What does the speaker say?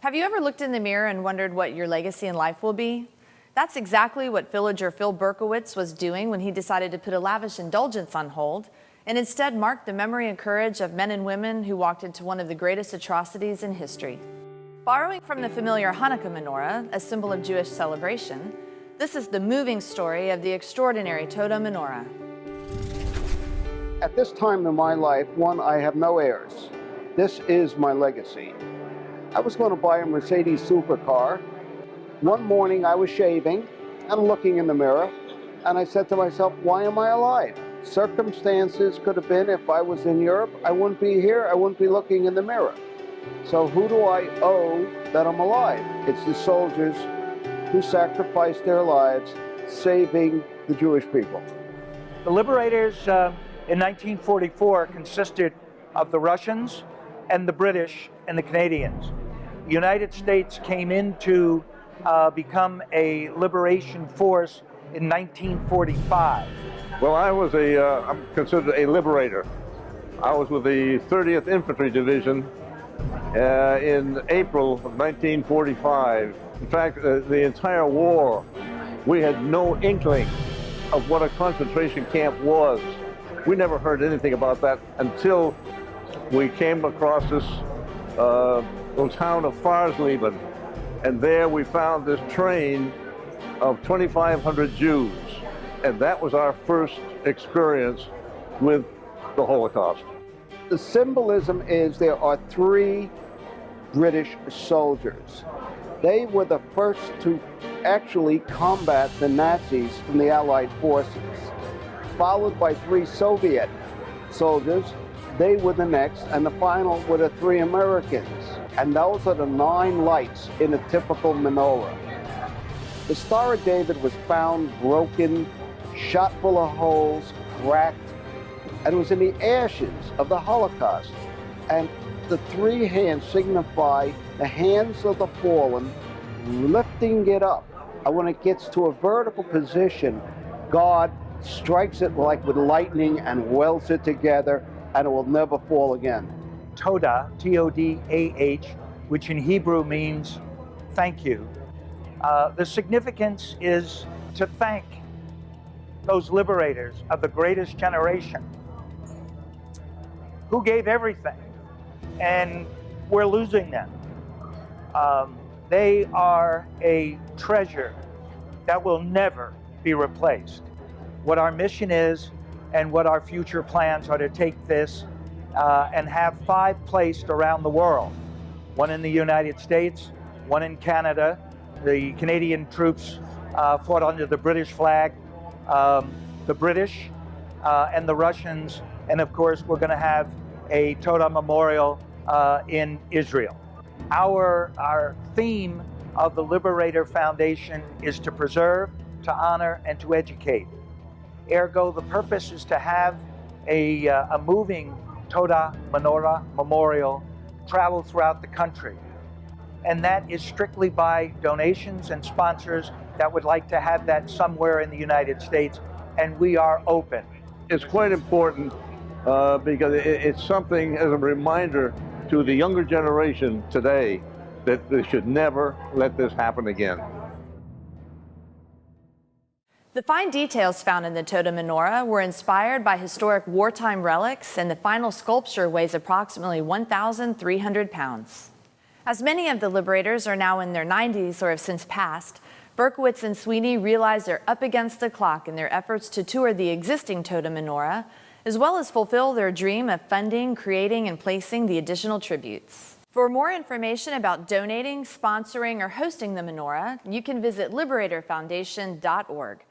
Have you ever looked in the mirror and wondered what your legacy in life will be? That's exactly what villager Phil Berkowitz was doing when he decided to put a lavish indulgence on hold and instead mark the memory and courage of men and women who walked into one of the greatest atrocities in history. Borrowing from the familiar Hanukkah menorah, a symbol of Jewish celebration, this is the moving story of the extraordinary Todah Menorah. At this time in my life, I have no heirs. This is my legacy. I was going to buy a Mercedes supercar. One morning I was shaving and looking in the mirror, and I said to myself, why am I alive? Circumstances could have been if I was in Europe, I wouldn't be here, I wouldn't be looking in the mirror. So who do I owe that I'm alive? It's the soldiers who sacrificed their lives saving the Jewish people. The Liberators in 1944 consisted of the Russians and the British and the Canadians. The United States came in to become a liberation force in 1945. Well, I'm considered a liberator. I was with the 30th Infantry Division in April of 1945. In fact, the entire war, we had no inkling of what a concentration camp was. We never heard anything about that until we came across this little town of Farsleben, and there we found this train of 2,500 Jews, and that was our first experience with the Holocaust. The symbolism is there are 3 British soldiers. They were the first to actually combat the Nazis from the Allied forces, followed by 3 Soviet soldiers. They were the next, and the final were the 3 Americans. And those are the 9 lights in a typical menorah. The Star of David was found broken, shot full of holes, cracked, and it was in the ashes of the Holocaust. And the 3 hands signify the hands of the fallen lifting it up. And when it gets to a vertical position, God strikes it like with lightning and welds it together, and it will never fall again. Todah, T-O-D-A-H, which in Hebrew means thank you. The significance is to thank those liberators of the greatest generation who gave everything, and we're losing them. They are a treasure that will never be replaced. What our mission is and what our future plans are to take this and have 5 placed around the world. 1 in the United States, 1 in Canada. The Canadian troops fought under the British flag, the British and the Russians, and of course we're going to have a Todah Memorial in Israel. Our theme of the Liberator Foundation is to preserve, to honor, and to educate. Ergo, the purpose is to have a moving Todah Menorah Memorial travel throughout the country. And that is strictly by donations and sponsors that would like to have that somewhere in the United States, and we are open. It's quite important because it's something as a reminder to the younger generation today that they should never let this happen again. The fine details found in the Todah Menorah were inspired by historic wartime relics, and the final sculpture weighs approximately 1,300 pounds. As many of the liberators are now in their 90s or have since passed, Berkowitz and Sweeney realize they're up against the clock in their efforts to tour the existing Todah Menorah, as well as fulfill their dream of funding, creating, and placing the additional tributes. For more information about donating, sponsoring, or hosting the menorah, you can visit liberatorfoundation.org.